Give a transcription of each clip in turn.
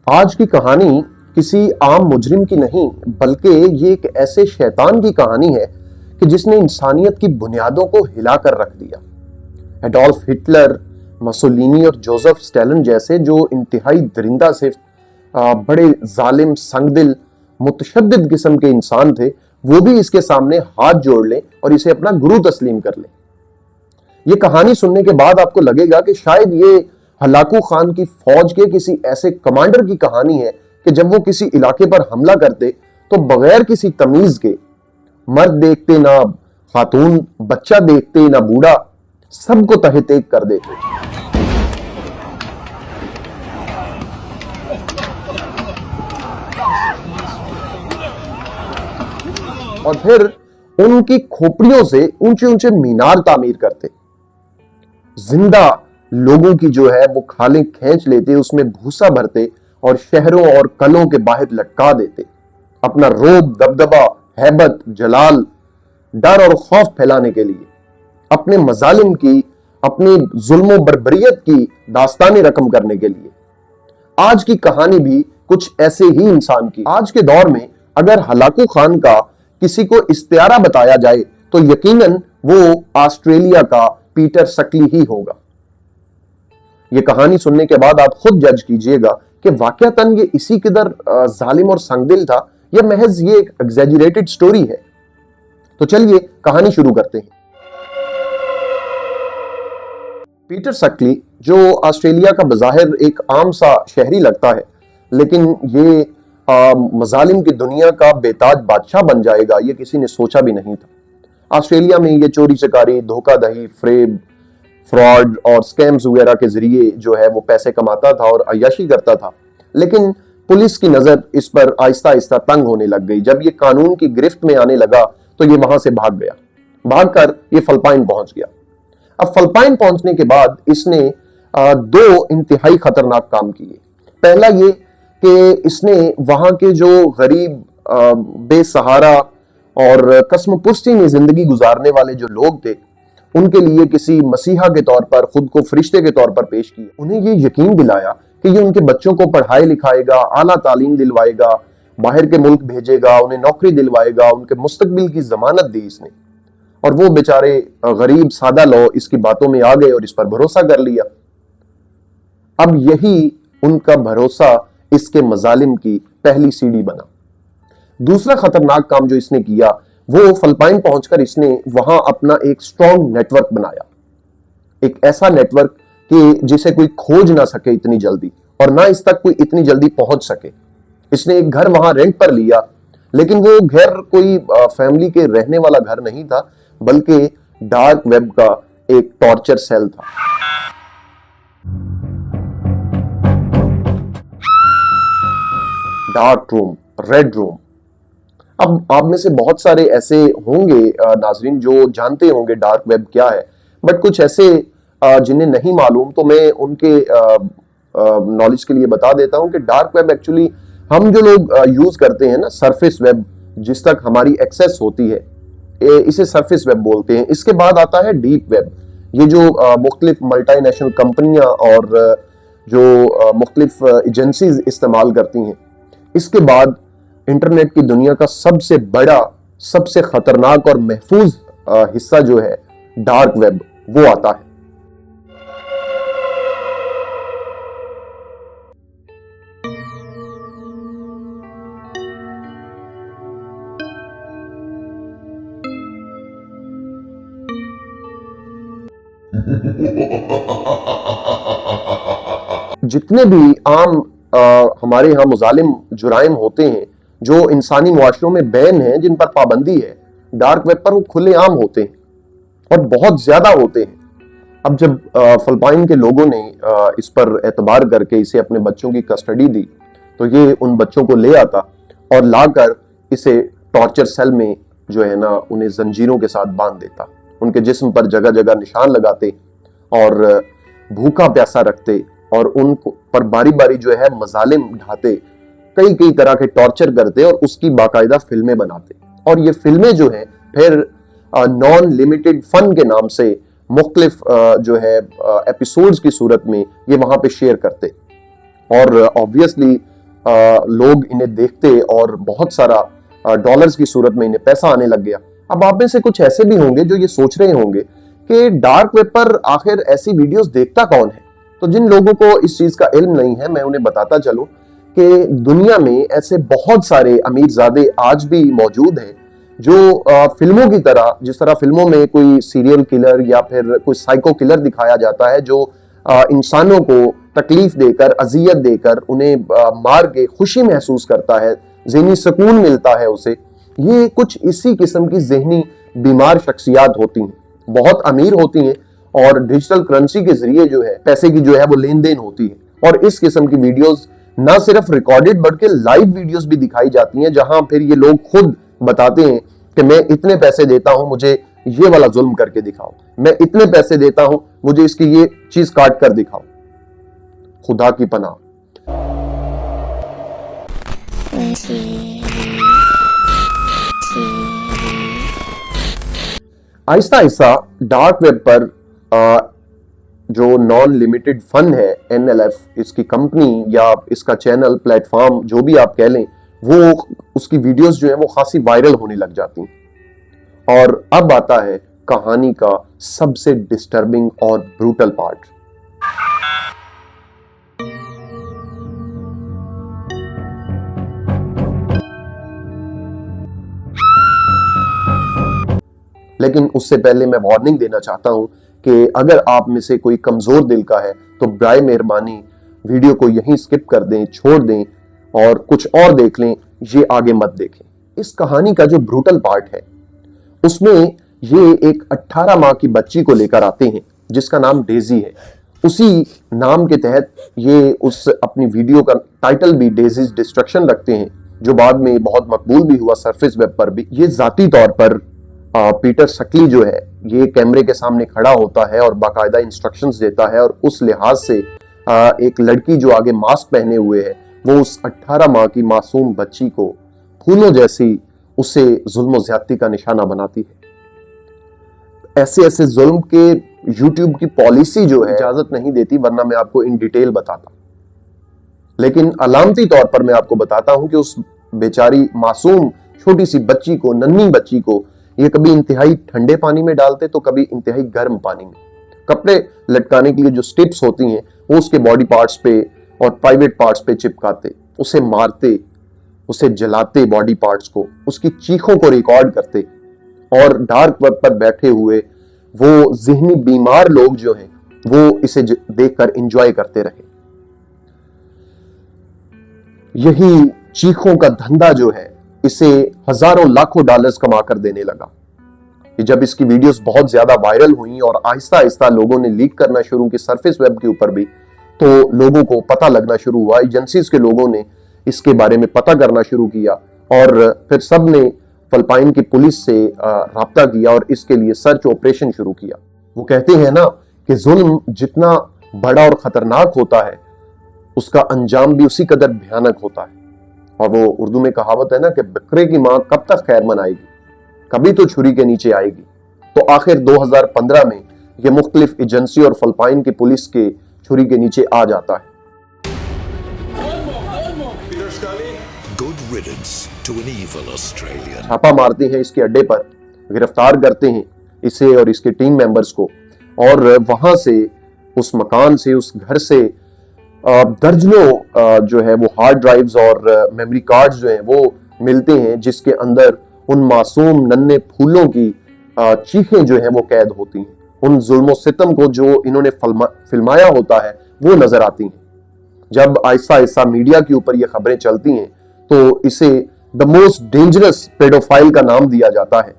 आज की कहानी किसी आम मुजरिम की नहीं, बल्कि ये एक ऐसे शैतान की कहानी है कि जिसने इंसानियत की बुनियादों को हिलाकर रख दिया। एडोल्फ हिटलर, मसोलिनी और जोसेफ स्टैलिन जैसे जो इंतहाई दरिंदा सिर्फ बड़े जालिम, संगदिल, मुतशद्दिद किस्म के इंसान थे, वो भी इसके सामने हाथ जोड़ लें और इसे अपना गुरु तस्लीम कर लें। ये कहानी सुनने के बाद आपको लगेगा कि शायद ये हलाकू खान की फौज के किसी ऐसे कमांडर की कहानी है कि जब वो किसी इलाके पर हमला करते तो बगैर किसी तमीज के, मर्द देखते ना खातून, बच्चा देखते ना बूढ़ा, सबको तहे तेग कर देते। और फिर उनकी खोपड़ियों से ऊंचे ऊंचे मीनार तामीर करते। जिंदा लोगों की जो है वो खालें खींच लेते, उसमें भूसा भरते और शहरों और कलों के बाहर लटका देते, अपना रोब, दबदबा, हैबत, जलाल, डर और खौफ फैलाने के लिए, अपने मजालिम की, अपनी जुल्म बर्बरियत की दास्तानें रकम करने के लिए। आज की कहानी भी कुछ ऐसे ही इंसान की। आज के दौर में अगर हलाकू खान का किसी को इस्तियारा बताया जाए तो यकीनन वो ऑस्ट्रेलिया का पीटर सकली ही होगा। यह कहानी सुनने के बाद आप खुद जज कीजिएगा कि वाकयातन ये इसी कदर जालिम और संगदिल था या महज ये एक एग्जैजरेटेड स्टोरी है। तो चलिए कहानी शुरू करते हैं। पीटर सकली, जो ऑस्ट्रेलिया का बज़ाहिर एक आम सा शहरी लगता है, लेकिन ये मजालिम की दुनिया का बेताज बादशाह बन जाएगा, ये किसी ने सोचा भी नहीं था। ऑस्ट्रेलिया में ये चोरी चकारी, धोखाधड़ी, फ्रेब, फ्रॉड और स्कैम्स वगैरह के जरिए जो है वो पैसे कमाता था और अय्याशी करता था। लेकिन पुलिस की नजर इस पर आहिस्ता आहिस्ता तंग होने लग गई। जब ये कानून की गिरफ्त में आने लगा तो ये वहां से भाग गया। भागकर ये फिलिपाइन पहुंच गया। अब फिलिपाइन पहुंचने के बाद इसने दो इंतहाई खतरनाक काम किए। पहला ये कि इसने वहां के जो गरीब, बेसहारा और कसमपुष्टी में जिंदगी गुजारने वाले जो लोग थे, उनके लिए किसी मसीहा के तौर पर, खुद को फरिश्ते के तौर पर पेश किया। उन्हें ये यकीन दिलाया कि ये उनके बच्चों को पढ़ाए लिखाएगा, आला तालीम दिलवाएगा, बाहर के मुल्क भेजेगा, उन्हें नौकरी दिलवाएगा, उनके मुस्तकबिल की जमानत दी इसने। और वो बेचारे गरीब सादा लोग इसकी बातों में आ गए और इस पर भरोसा कर लिया। अब यही उनका भरोसा इसके मजालिम की पहली सीढ़ी बना। दूसरा खतरनाक काम जो इसने किया वो फिलिपाइन पहुंचकर इसने वहां अपना एक स्ट्रॉन्ग नेटवर्क बनाया। एक ऐसा नेटवर्क कि जिसे कोई खोज ना सके इतनी जल्दी, और ना इस तक कोई इतनी जल्दी पहुंच सके। इसने एक घर वहां रेंट पर लिया, लेकिन वो घर कोई फैमिली के रहने वाला घर नहीं था, बल्कि डार्क वेब का एक टॉर्चर सेल था। Dark room, red room. अब आप में से बहुत सारे ऐसे होंगे नाजरीन जो जानते होंगे डार्क वेब क्या है, बट कुछ ऐसे जिन्हें नहीं मालूम, तो मैं उनके नॉलेज के लिए बता देता हूं कि डार्क वेब एक्चुअली हम जो लोग यूज करते हैं ना, सरफेस वेब, जिस तक हमारी एक्सेस होती है, इसे सरफेस वेब बोलते हैं। इसके बाद आता है डीप वेब। ये जो मुख्तलिफ मल्टीनेशनल कंपनियां और जो मुख्तलिफ एजेंसीज इस्तेमाल करती हैं। इसके बाद इंटरनेट की दुनिया का सबसे बड़ा, सबसे खतरनाक और महफूज हिस्सा जो है डार्क वेब, वो आता है। जितने भी आम हमारे यहाँ मुजालिम जुराइम होते हैं जो इंसानी मुआशरों में बैन हैं, जिन पर पाबंदी है, डार्क वेब पर वो खुलेआम होते हैं और बहुत ज्यादा होते हैं। अब जब फिलिपाइन के लोगों ने इस पर एतबार करके इसे अपने बच्चों की कस्टडी दी, तो ये उन बच्चों को ले आता और लाकर इसे टॉर्चर सेल में जो है ना, उन्हें जंजीरों के साथ बांध देता। उनके जिस्म पर जगह जगह निशान लगाते और भूखा प्यासा रखते और उन पर बारी बारी जो है मजालिम ढाते, कई कई तरह के टॉर्चर करते और उसकी बाकायदा फिल्में बनाते। और ये फिल्में जो है फिर नॉन लिमिटेड फन के नाम से मुख्तलिफ जो है एपिसोड्स की सूरत में ये वहां पे शेयर करते। और ऑब्वियसली लोग इन्हें देखते और बहुत सारा डॉलर्स की सूरत में इन्हें पैसा आने लग गया। अब आप में से कुछ ऐसे भी होंगे जो ये सोच रहे होंगे कि डार्क वेब पर आखिर ऐसी वीडियोस देखता कौन है। तो जिन लोगों को इस चीज का इल्म नहीं है, मैं उन्हें बताता चलूं कि दुनिया में ऐसे बहुत सारे अमीरजादे आज भी मौजूद हैं जो फिल्मों की तरह, जिस तरह फिल्मों में कोई सीरियल किलर या फिर कोई साइको किलर दिखाया जाता है जो इंसानों को तकलीफ देकर, अजियत देकर, उन्हें मार के खुशी महसूस करता है, ज़हनी सुकून मिलता है उसे। ये कुछ इसी किस्म की ज़हनी बीमार शख्सियात होती हैं, बहुत अमीर होती हैं और डिजिटल करेंसी के जरिए जो है पैसे की जो है वो लेन देन होती है। और इस किस्म की वीडियोस ना सिर्फ रिकॉर्डेड बल्कि लाइव वीडियोस भी दिखाई जाती हैं, जहां फिर ये लोग खुद बताते हैं कि मैं इतने पैसे देता हूं, मुझे ये वाला जुल्म करके दिखाओ, मैं इतने पैसे देता हूं, मुझे इसकी ये चीज काट कर दिखाओ। खुदा की पनाह। आहिस्ता आहिस्ता डार्क वेब पर जो नॉन लिमिटेड फन है, NLF, इसकी कंपनी या इसका चैनल, प्लेटफॉर्म, जो भी आप कह लें, वो उसकी वीडियोस जो है वो खासी वायरल होने लग जाती हैं। और अब आता है कहानी का सबसे डिस्टर्बिंग और ब्रूटल पार्ट। लेकिन उससे पहले मैं वार्निंग देना चाहता हूं कि अगर आप में से कोई कमजोर दिल का है तो बराए मेहरबानी वीडियो को यहीं स्किप कर दें, छोड़ दें और कुछ और देख लें, ये आगे मत देखें। इस कहानी का जो ब्रूटल पार्ट है उसमें ये एक 18 माह की बच्ची को लेकर आते हैं जिसका नाम डेजी है। उसी नाम के तहत ये उस अपनी वीडियो का टाइटल भी डेजीज डिस्ट्रक्शन रखते हैं, जो बाद में बहुत मकबूल भी हुआ सरफेस वेब पर भी। ये जाती तौर पर पीटर सकली जो है ये कैमरे के सामने खड़ा होता है और बाकायदा इंस्ट्रक्शंस देता है, और उस लिहाज से एक लड़की जो आगे मास्क पहने हुए है वो उस 18 माह की मासूम बच्ची को फूलों जैसी उसे जुल्म ज्यादती का निशाना बनाती है। ऐसे ऐसे जुल्म के यूट्यूब की पॉलिसी जो है इजाजत नहीं देती, वरना मैं आपको इन डिटेल बताता। लेकिन अलामती तौर पर मैं आपको बताता हूं कि उस बेचारी मासूम छोटी सी बच्ची को, नन्ही बच्ची को, ये कभी इंतहाई ठंडे पानी में डालते तो कभी इंतहाई गर्म पानी में। कपड़े लटकाने के लिए जो स्ट्रिप्स होती हैं वो उसके बॉडी पार्ट्स पे और प्राइवेट पार्ट्स पे चिपकाते, उसे मारते, उसे जलाते, बॉडी पार्ट्स को, उसकी चीखों को रिकॉर्ड करते। और डार्क वेब पर बैठे हुए वो ज़हनी बीमार लोग जो हैं वो इसे देखकर एंजॉय करते रहे। यही चीखों का धंधा जो है इसे हजारों लाखों डॉलर्स कमा कर देने लगा। जब इसकी वीडियोस बहुत ज्यादा वायरल हुई और आहिस्ता आहिस्ता लोगों ने लीक करना शुरू की सरफेस वेब के ऊपर भी, तो लोगों को पता लगना शुरू हुआ, एजेंसीज के लोगों ने इसके बारे में पता करना शुरू किया और फिर सब ने फिलिपाइन की पुलिस से राब्ता किया और इसके लिए सर्च ऑपरेशन शुरू किया। वो कहते हैं ना कि जुल्म जितना बड़ा और खतरनाक होता है उसका अंजाम भी उसी कदर भयानक होता है। और वो उर्दू में कहावत है ना कि बकरे की मां कब तक खैर मनाएगी, कभी तो छुरी के नीचे आएगी। तो आखिर 2015 में ये मुख्तलिफ एजेंसी और फिलिपाइन की पुलिस के छुरी के नीचे आ जाता है। छापा मारते हैं इसके अड्डे पर, गिरफ्तार करते हैं इसे और इसके टीम मेंबर्स को, और वहां से, उस मकान से, उस घर से दर्जनों जो है वो हार्ड ड्राइव्स और मेमोरी कार्ड्स जो हैं वो मिलते हैं, जिसके अंदर उन मासूम नन्हे फूलों की चीखें जो हैं वो कैद होती हैं। उन जुल्म सितम को जो इन्होंने फिल्माया होता है वो नजर आती हैं। जब आहिस्ता आहिस्ता मीडिया के ऊपर ये खबरें चलती हैं तो इसे द मोस्ट डेंजरस पेडोफाइल का नाम दिया जाता है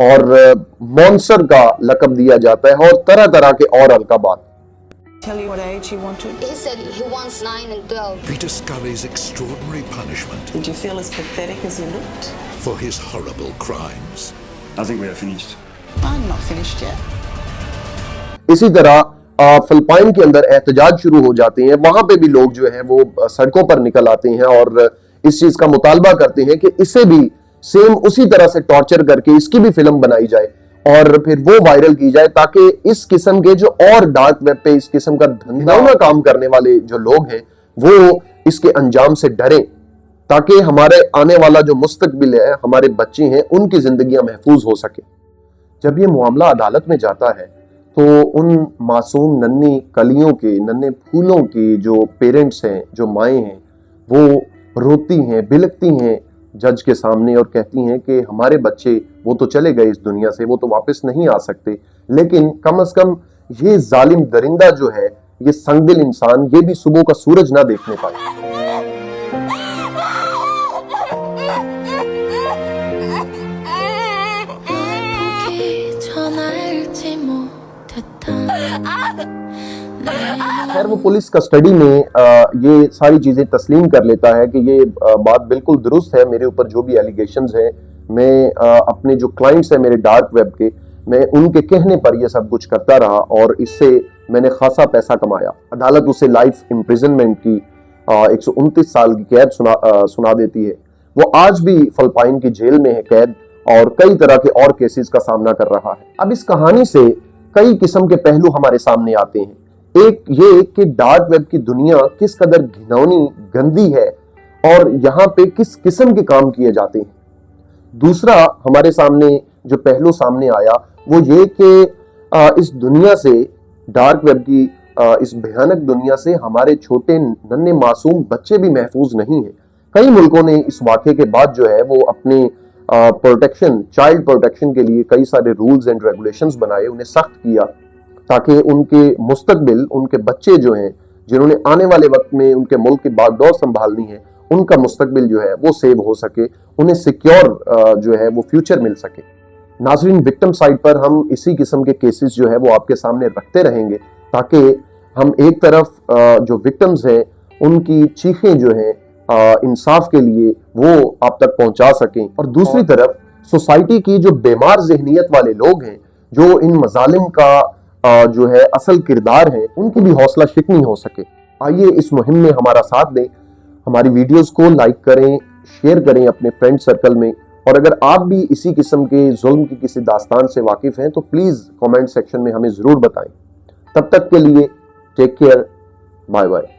और मॉन्स्टर का लकब दिया जाता है और तरह तरह के और अलकाबात। Tell you what age he wanted? He said he wants 9 and 12. Peter Scully's extraordinary punishment Did you feel as pathetic as he looked? for his horrible crimes. I think we are finished. I'm not finished yet. इसी तरह Philippine के अंदर एहतजाज शुरू हो जाते हैं। वहां पे भी लोग जो हैं वो सड़कों पर निकल आते हैं और इस चीज का मुतालबा करते हैं कि इसे भी सेम उसी तरह से टॉर्चर करके इसकी भी फिल्म बनाई जाए और फिर वो वायरल की जाए, ताकि इस किस्म के जो और डार्क वेब पे इस किस्म का धंधा काम करने वाले जो लोग हैं वो इसके अंजाम से डरें, ताकि हमारे आने वाला जो मुस्तकबिल है, हमारे बच्चे हैं, उनकी जिंदगियां महफूज हो सके। जब ये मामला अदालत में जाता है तो उन मासूम नन्ही कलियों के, नन्हे फूलों की जो पेरेंट्स हैं, जो माएँ हैं, वो रोती हैं, बिलखती हैं जज के सामने और कहती हैं कि हमारे बच्चे वो तो चले गए इस दुनिया से, वो तो वापस नहीं आ सकते, लेकिन कम से कम ये जालिम दरिंदा जो है, ये संगदिल इंसान, ये भी सुबह का सूरज ना देखने पाए। खैर वो पुलिस कस्टडी में ये सारी चीजें तस्लीम कर लेता है कि ये बात बिल्कुल दुरुस्त है, मेरे ऊपर जो भी एलिगेशंस हैं, मैं अपने जो क्लाइंट्स हैं मेरे डार्क वेब के, मैं उनके कहने पर ये सब कुछ करता रहा और इससे मैंने खासा पैसा कमाया। अदालत उसे लाइफ इम्प्रिजनमेंट की 129 साल की कैद सुना देती है। वो आज भी फिलिपाइन की जेल में है कैद और कई तरह के और केसेस का सामना कर रहा है। अब इस कहानी से कई किस्म के पहलू हमारे सामने आते हैं। एक ये कि डार्क वेब की दुनिया किस कदर घिनौनी, गंदी है और यहाँ पे किस किस्म के काम किए जाते हैं। दूसरा हमारे सामने जो पहलू सामने आया वो ये कि इस दुनिया से, डार्क वेब की इस भयानक दुनिया से हमारे छोटे नन्हे मासूम बच्चे भी महफूज नहीं है। कई मुल्कों ने इस वाक़े के बाद जो है वो अपने प्रोटेक्शन, चाइल्ड प्रोटेक्शन के लिए कई सारे रूल्स एंड रेगुलेशंस बनाए, उन्हें सख्त किया ताकि उनके मुस्तकबिल, उनके बच्चे जो हैं, जिन्होंने आने वाले वक्त में उनके मुल्क की बागडोर संभालनी है, उनका मुस्तकबिल जो है वो सेव हो सके, उन्हें सिक्योर जो है वो फ्यूचर मिल सके। नाज़रीन, विक्टिम साइड पर हम इसी किस्म के केसेस जो है वो आपके सामने रखते रहेंगे ताकि हम एक तरफ जो विक्टिम्स हैं उनकी चीखें जो हैं इंसाफ के लिए वो आप तक पहुंचा सकें, और दूसरी तरफ सोसाइटी की जो बेमार जहनियत वाले लोग हैं, जो इन मजालिम का जो है असल किरदार है, उनकी भी हौसला शिकनी हो सके। आइए इस मुहिम में हमारा साथ दें, हमारी वीडियोस को लाइक करें, शेयर करें अपने फ्रेंड सर्कल में, और अगर आप भी इसी किस्म के जुल्म की किसी दास्तान से वाकिफ हैं तो प्लीज कमेंट सेक्शन में हमें जरूर बताएं। तब तक के लिए टेक केयर, बाय बाय।